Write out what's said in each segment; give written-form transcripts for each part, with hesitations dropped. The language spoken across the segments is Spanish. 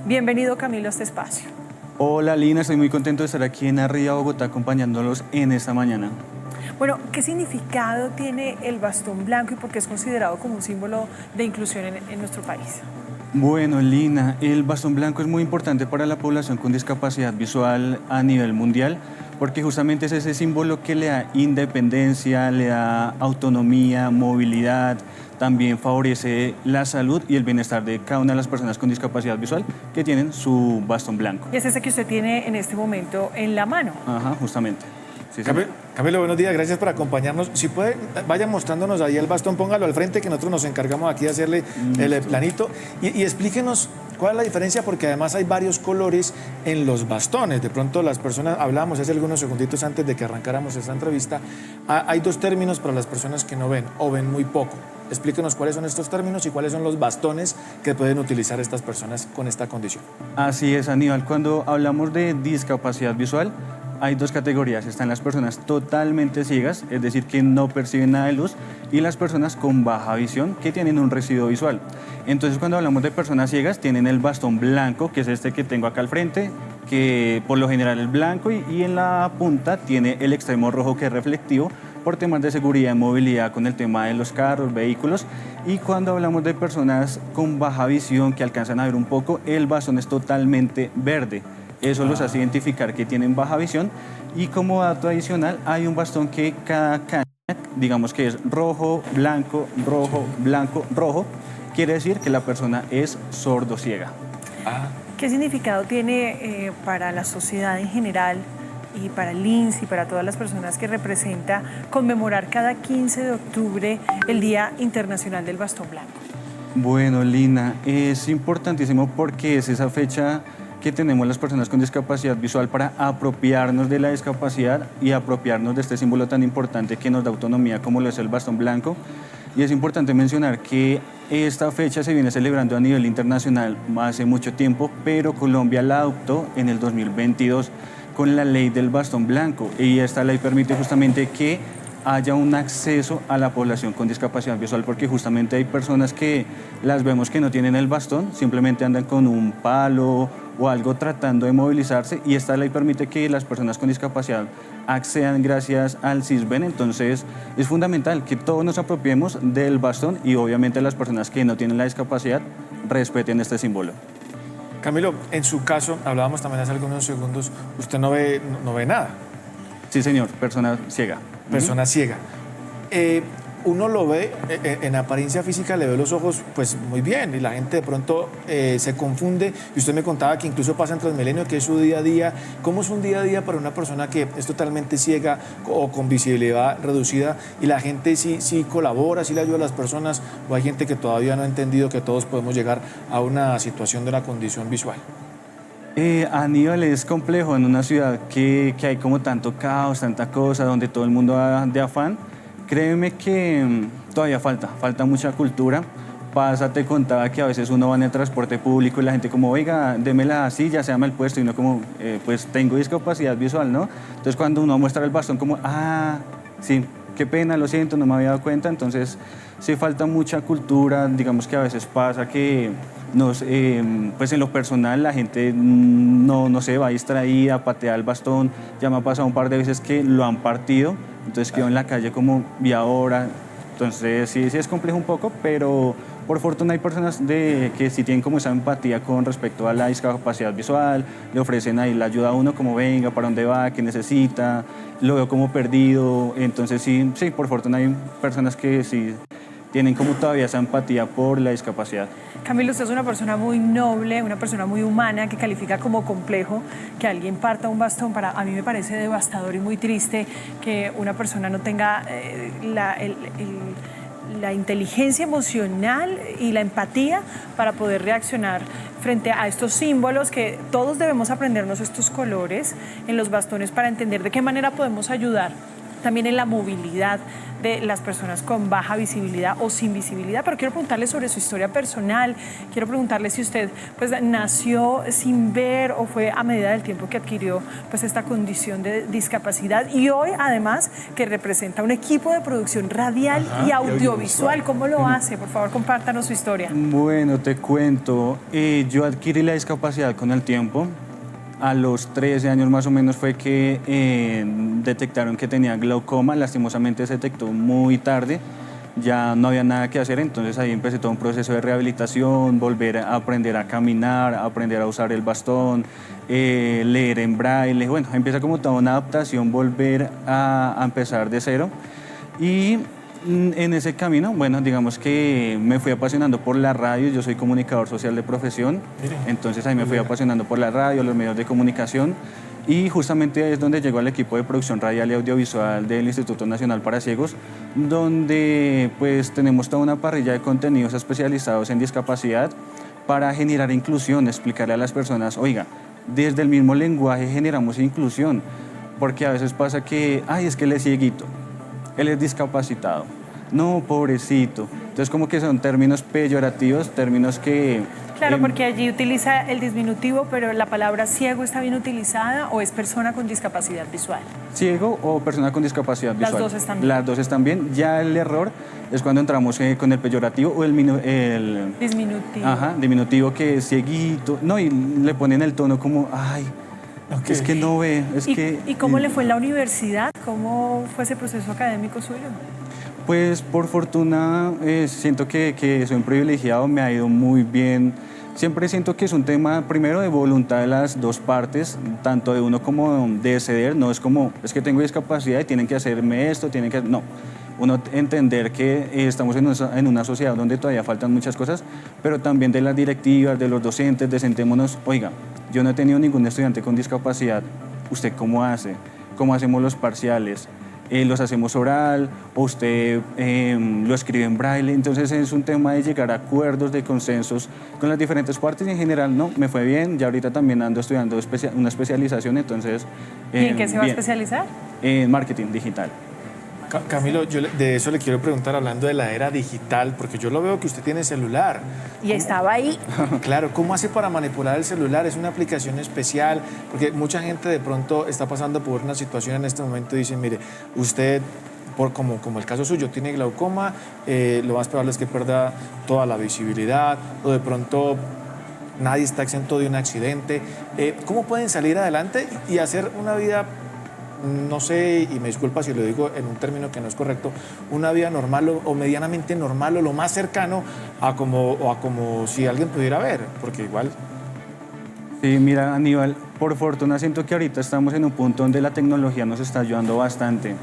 Bienvenido, Camilo, a este espacio. Hola Lina, estoy muy contento de estar aquí en Arriba Bogotá acompañándolos en esta mañana. Bueno, ¿qué significado tiene el bastón blanco y por qué es considerado como un símbolo de inclusión en nuestro país? Bueno, Lina, el bastón blanco es muy importante para la población con discapacidad visual a nivel mundial porque justamente es ese símbolo que le da independencia, le da autonomía, movilidad, también favorece la salud y el bienestar de cada una de las personas con discapacidad visual que tienen su bastón blanco. Y es ese que usted tiene en este momento en la mano. Ajá, justamente. Sí, señor. Camilo, buenos días, gracias por acompañarnos. Si puede, vaya mostrándonos ahí el bastón, póngalo al frente, que nosotros nos encargamos aquí de hacerle el planito. Y explíquenos cuál es la diferencia, porque además hay varios colores en los bastones. De pronto las personas, hablábamos hace algunos segunditos antes de que arrancáramos esta entrevista, hay dos términos para las personas que no ven o ven muy poco. Explíquenos cuáles son estos términos y cuáles son los bastones que pueden utilizar estas personas con esta condición. Así es, Aníbal. Cuando hablamos de discapacidad visual, hay dos categorías. Están las personas totalmente ciegas, es decir, que no perciben nada de luz, y las personas con baja visión, que tienen un residuo visual. Entonces, cuando hablamos de personas ciegas, tienen el bastón blanco, que es este que tengo acá al frente, que por lo general es blanco, y en la punta tiene el extremo rojo, que es reflectivo, por temas de seguridad y movilidad con el tema de los carros, vehículos. Y cuando hablamos de personas con baja visión, que alcanzan a ver un poco, el bastón es totalmente verde. Eso los hace identificar que tienen baja visión. Y como dato adicional, hay un bastón que cada caña, digamos que es rojo, blanco, rojo, blanco, rojo, quiere decir que la persona es sordociega. ¿Qué significado tiene para la sociedad en general y para el INS y para todas las personas que representa conmemorar cada 15 de octubre el Día Internacional del Bastón Blanco? Bueno, Lina, es importantísimo porque es esa fecha que tenemos las personas con discapacidad visual para apropiarnos de la discapacidad y apropiarnos de este símbolo tan importante que nos da autonomía como lo es el bastón blanco. Y es importante mencionar que esta fecha se viene celebrando a nivel internacional hace mucho tiempo, pero Colombia la adoptó en el 2022 con la ley del bastón blanco, y esta ley permite justamente que haya un acceso a la población con discapacidad visual, porque justamente hay personas que las vemos que no tienen el bastón, simplemente andan con un palo o algo tratando de movilizarse, y esta ley permite que las personas con discapacidad accedan gracias al CISBEN. Entonces es fundamental que todos nos apropiemos del bastón y obviamente las personas que no tienen la discapacidad respeten este símbolo. Camilo, en su caso, hablábamos también hace algunos segundos, usted no ve nada. Sí, señor, persona ciega. Persona ciega. Uno lo ve, en apariencia física le ve los ojos pues muy bien, y la gente de pronto se confunde, y usted me contaba que incluso pasa en Transmilenio, que es su día a día. ¿Cómo es un día a día para una persona que es totalmente ciega o con visibilidad reducida, y la gente sí colabora, sí le ayuda a las personas, o hay gente que todavía no ha entendido que todos podemos llegar a una situación de una condición visual? Aníbal, es complejo en una ciudad que hay como tanto caos, tanta cosa, donde todo el mundo va de afán. Créeme que todavía falta mucha cultura. Pasa, te contaba que a veces uno va en el transporte público y la gente como, oiga, deme la silla, se llama el puesto, y uno como, pues tengo discapacidad visual, ¿no? Entonces cuando uno muestra el bastón como, sí, qué pena, lo siento, no me había dado cuenta. Entonces sí falta mucha cultura. Digamos que a veces pasa que pues en lo personal la gente no se va distraída, patea el bastón. Ya me ha pasado un par de veces que lo han partido, entonces quedo en la calle como vía hora. Entonces sí es complejo un poco, pero por fortuna hay personas que sí tienen como esa empatía con respecto a la discapacidad visual, le ofrecen ahí la ayuda a uno, como venga, para dónde va, qué necesita, lo veo como perdido. Entonces sí, por fortuna hay personas que sí tienen como todavía esa empatía por la discapacidad. Camilo, usted es una persona muy noble, una persona muy humana, que califica como complejo que alguien parta un bastón. A mí me parece devastador y muy triste que una persona no tenga la inteligencia emocional y la empatía para poder reaccionar frente a estos símbolos, que todos debemos aprendernos estos colores en los bastones para entender de qué manera podemos ayudar también en la movilidad de las personas con baja visibilidad o sin visibilidad, pero quiero preguntarle sobre su historia personal, quiero preguntarle si usted pues nació sin ver o fue a medida del tiempo que adquirió pues esta condición de discapacidad y hoy además que representa un equipo de producción radial y audiovisual. ¿Cómo lo hace? Por favor, compártanos su historia. Bueno, te cuento, yo adquirí la discapacidad con el tiempo. A los 13 años más o menos fue que detectaron que tenía glaucoma, lastimosamente se detectó muy tarde, ya no había nada que hacer, entonces ahí empecé todo un proceso de rehabilitación, volver a aprender a caminar, a aprender a usar el bastón, leer en braille, bueno, empieza como toda una adaptación, volver a empezar de cero y en ese camino, bueno, digamos que me fui apasionando por la radio, yo soy comunicador social de profesión, entonces ahí me fui apasionando por la radio, los medios de comunicación y justamente ahí es donde llegó al equipo de producción radial y audiovisual del Instituto Nacional para Ciegos, donde pues tenemos toda una parrilla de contenidos especializados en discapacidad para generar inclusión, explicarle a las personas, oiga, desde el mismo lenguaje generamos inclusión, porque a veces pasa que, ay, es que él es cieguito. Él es discapacitado. No, pobrecito. Entonces, como que son términos peyorativos, términos que... Claro, porque allí utiliza el disminutivo, pero la palabra ciego está bien utilizada o es persona con discapacidad visual. Ciego o persona con discapacidad visual. Las dos están bien. Las dos están bien. Ya el error es cuando entramos con el peyorativo o el Disminutivo. Ajá, diminutivo que es cieguito. No, y le ponen el tono como, ay... Okay. Es que no ve, ¿Y cómo le fue en la universidad? ¿Cómo fue ese proceso académico suyo? Pues por fortuna siento que soy un privilegiado, me ha ido muy bien. Siempre siento que es un tema primero de voluntad de las dos partes, tanto de uno como de ceder, no es como, es que tengo discapacidad y tienen que hacerme esto, tienen que... No, uno entender que estamos en una sociedad donde todavía faltan muchas cosas, pero también de las directivas, de los docentes, de sentémonos, oiga, yo no he tenido ningún estudiante con discapacidad, ¿usted cómo hace? ¿Cómo hacemos los parciales? ¿Los hacemos oral o usted lo escribe en braille? Entonces es un tema de llegar a acuerdos, de consensos con las diferentes partes y en general no, me fue bien, ya ahorita también ando estudiando una especialización, entonces... ¿Y en qué se va a especializar? En marketing digital. Camilo, yo de eso le quiero preguntar hablando de la era digital, porque yo lo veo que usted tiene celular. Y estaba ahí. Claro, ¿cómo hace para manipular el celular? ¿Es una aplicación especial? Porque mucha gente de pronto está pasando por una situación en este momento y dicen, mire, usted, como el caso suyo, tiene glaucoma, lo más probable es que pierda toda la visibilidad o de pronto... Nadie está exento de un accidente. ¿Cómo pueden salir adelante y hacer una vida, no sé, y me disculpa si lo digo en un término que no es correcto, una vida normal o medianamente normal o lo más cercano a como si alguien pudiera ver? Porque igual... Sí, mira, Aníbal, por fortuna siento que ahorita estamos en un punto donde la tecnología nos está ayudando bastante.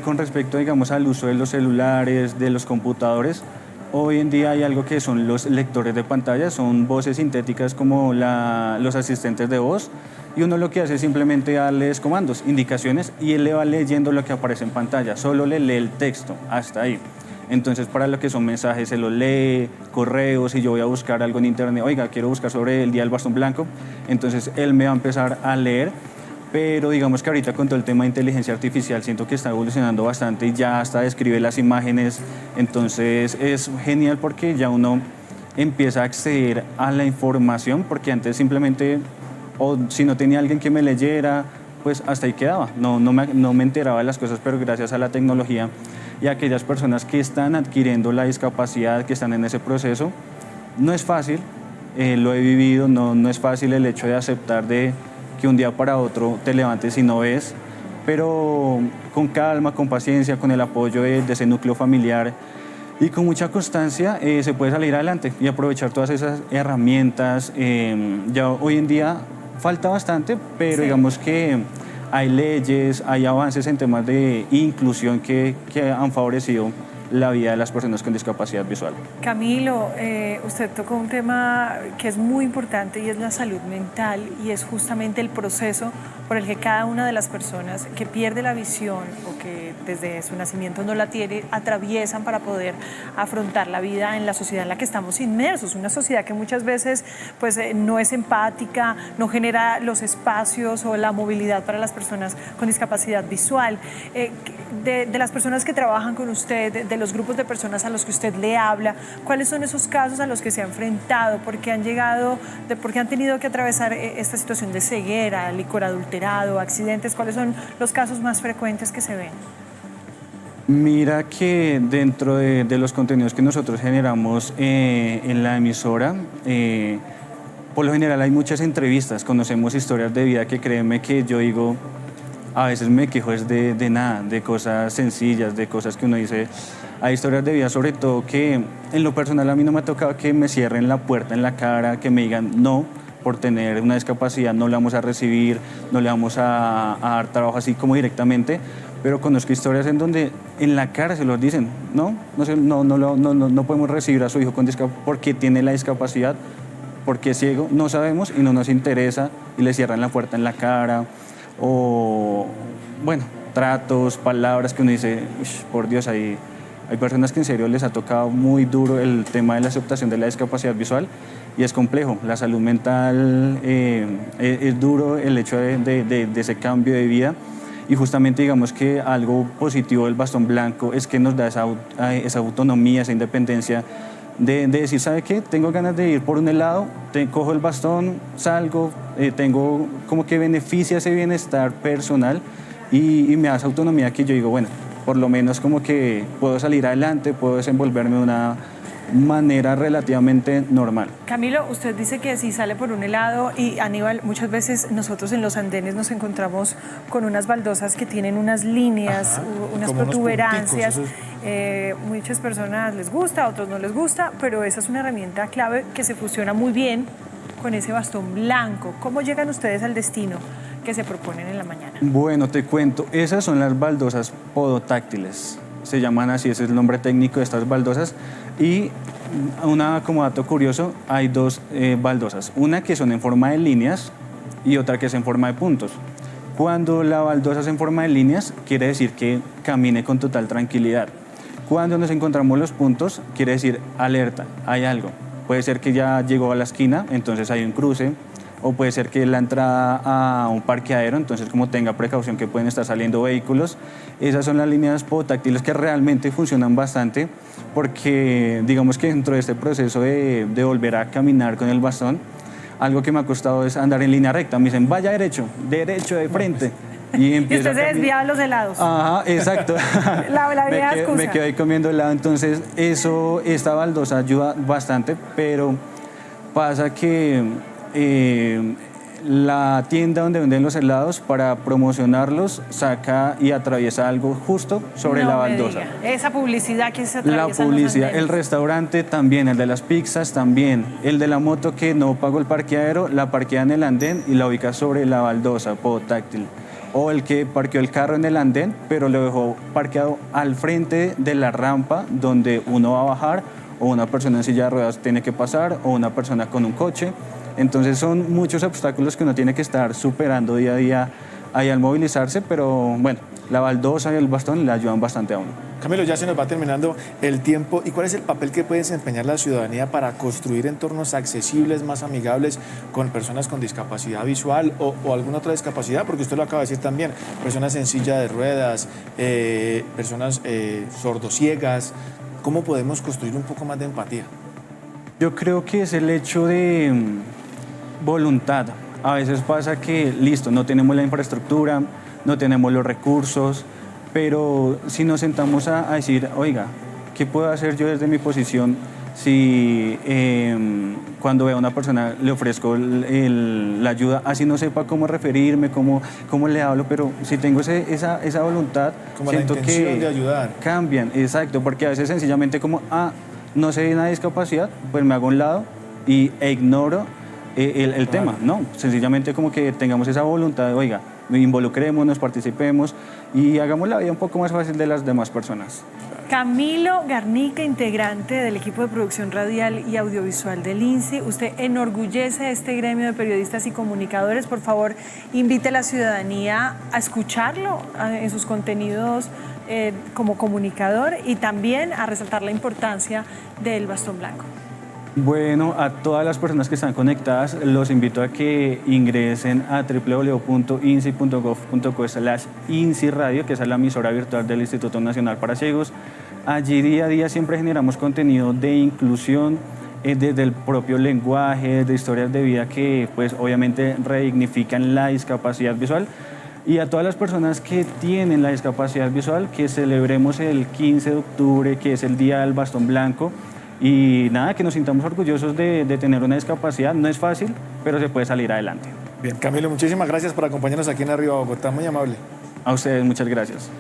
Con respecto, digamos, al uso de los celulares, de los computadores, hoy en día hay algo que son los lectores de pantalla, son voces sintéticas como los asistentes de voz y uno lo que hace es simplemente darles comandos, indicaciones y él le va leyendo lo que aparece en pantalla, solo le lee el texto, hasta ahí. Entonces para lo que son mensajes se los lee, correos, si yo voy a buscar algo en internet, oiga, quiero buscar sobre el Día del Bastón Blanco, entonces él me va a empezar a leer. Pero digamos que ahorita con todo el tema de inteligencia artificial siento que está evolucionando bastante y ya hasta describe las imágenes, entonces es genial porque ya uno empieza a acceder a la información, porque antes simplemente, o si no tenía alguien que me leyera, pues hasta ahí quedaba, no me enteraba de las cosas, pero gracias a la tecnología y a aquellas personas que están adquiriendo la discapacidad, que están en ese proceso, no es fácil, lo he vivido, no es fácil el hecho de aceptar de que un día para otro te levantes y no ves, pero con calma, con paciencia, con el apoyo de ese núcleo familiar y con mucha constancia se puede salir adelante y aprovechar todas esas herramientas. Ya hoy en día falta bastante, pero sí, digamos que hay leyes, hay avances en temas de inclusión que han favorecido la vida de las personas con discapacidad visual. Camilo, usted tocó un tema que es muy importante y es la salud mental y es justamente el proceso por el que cada una de las personas que pierde la visión o que desde su nacimiento no la tiene, atraviesan para poder afrontar la vida en la sociedad en la que estamos inmersos, una sociedad que muchas veces pues, no es empática, no genera los espacios o la movilidad para las personas con discapacidad visual. De las personas que trabajan con usted, de los grupos de personas a los que usted le habla, ¿cuáles son esos casos a los que se ha enfrentado? ¿Por qué han tenido que atravesar esta situación de ceguera, licor adulterado, accidentes? ¿Cuáles son los casos más frecuentes que se ven? Mira que dentro de los contenidos que nosotros generamos en la emisora, por lo general hay muchas entrevistas, conocemos historias de vida que créeme que yo digo, a veces me quejo es de nada, de cosas sencillas, de cosas que uno dice. Hay historias de vida, sobre todo que en lo personal a mí no me ha tocado que me cierren la puerta en la cara, que me digan no, por tener una discapacidad no le vamos a recibir, no le vamos a dar trabajo así como directamente, pero conozco historias en donde en la cara se los dicen, no podemos recibir a su hijo con discapacidad porque tiene la discapacidad, porque es ciego, no sabemos y no nos interesa y le cierran la puerta en la cara. O, bueno, tratos, palabras que uno dice, por Dios, hay personas que en serio les ha tocado muy duro el tema de la aceptación de la discapacidad visual y es complejo. La salud mental es duro el hecho de ese cambio de vida y justamente digamos que algo positivo del bastón blanco es que nos da esa autonomía, esa independencia de decir, ¿sabe qué? Tengo ganas de ir por un helado, cojo el bastón, salgo, tengo como que beneficia ese bienestar personal y me da esa autonomía que yo digo, bueno, por lo menos como que puedo salir adelante, puedo desenvolverme de una manera relativamente normal. Camilo, usted dice que si sale por un helado y Aníbal, muchas veces nosotros en los andenes nos encontramos con unas baldosas que tienen unas líneas, unas protuberancias. Muchas personas les gusta, a otros no les gusta, pero esa es una herramienta clave que se fusiona muy bien con ese bastón blanco. ¿Cómo llegan ustedes al destino que se proponen en la mañana? Bueno, te cuento, esas son las baldosas podotáctiles. Se llaman así, ese es el nombre técnico de estas baldosas. Y como dato curioso, hay dos baldosas, una que son en forma de líneas y otra que es en forma de puntos. Cuando la baldosa es en forma de líneas, quiere decir que camine con total tranquilidad. Cuando nos encontramos los puntos, quiere decir alerta, hay algo. Puede ser que ya llegó a la esquina, entonces hay un cruce, o puede ser que la entrada a un parqueadero, entonces como tenga precaución que pueden estar saliendo vehículos. Esas son las líneas podotáctiles que realmente funcionan bastante porque digamos que dentro de este proceso de volver a caminar con el bastón, algo que me ha costado es andar en línea recta. Me dicen, vaya derecho de frente. Y usted se desvía de los helados. Ajá, exacto. la vieja excusa. Me quedo ahí comiendo helado, entonces esta baldosa ayuda bastante, pero pasa que la tienda donde venden los helados, para promocionarlos, saca y atraviesa algo justo sobre la baldosa. Esa publicidad que se atraviesa. La publicidad, el restaurante también, el de las pizzas también, el de la moto que no pagó el parqueadero, la parquea en el andén y la ubica sobre la baldosa podotáctil. O el que parqueó el carro en el andén, pero lo dejó parqueado al frente de la rampa donde uno va a bajar, o una persona en silla de ruedas tiene que pasar, o una persona con un coche. Entonces son muchos obstáculos que uno tiene que estar superando día a día ahí al movilizarse, pero bueno, la baldosa y el bastón le ayudan bastante a uno. Camilo, ya se nos va terminando el tiempo. ¿Y cuál es el papel que puede desempeñar la ciudadanía para construir entornos accesibles, más amigables con personas con discapacidad visual o alguna otra discapacidad? Porque usted lo acaba de decir también, personas en silla de ruedas, personas sordociegas. ¿Cómo podemos construir un poco más de empatía? Yo creo que es el hecho de voluntad. A veces pasa que, listo, no tenemos la infraestructura, no tenemos los recursos, pero si nos sentamos a decir, oiga, ¿qué puedo hacer yo desde mi posición si cuando veo a una persona le ofrezco la ayuda, así no sepa cómo referirme, cómo le hablo, pero si tengo esa voluntad, como siento la intención que de ayudar. Cambian, exacto, porque a veces sencillamente como, no sé una discapacidad, pues me hago a un lado e ignoro el tema, ¿no? Sencillamente como que tengamos esa voluntad de, oiga, involucrémonos, participemos y hagamos la vida un poco más fácil de las demás personas. Camilo Garnica, integrante del equipo de producción radial y audiovisual del INSI. Usted enorgullece a este gremio de periodistas y comunicadores. Por favor, invite a la ciudadanía a escucharlo en sus contenidos como comunicador y también a resaltar la importancia del bastón blanco. Bueno, a todas las personas que están conectadas, los invito a que ingresen a www.insi.gov.co/INSI Radio, que es la emisora virtual del Instituto Nacional para Ciegos. Allí día a día siempre generamos contenido de inclusión, desde el propio lenguaje, de historias de vida que pues obviamente redignifican la discapacidad visual. Y a todas las personas que tienen la discapacidad visual, que celebremos el 15 de octubre, que es el Día del Bastón Blanco. Y nada, que nos sintamos orgullosos de tener una discapacidad. No es fácil, pero se puede salir adelante. Bien, Camilo, muchísimas gracias por acompañarnos aquí en Arriba Bogotá. Muy amable. A ustedes, muchas gracias.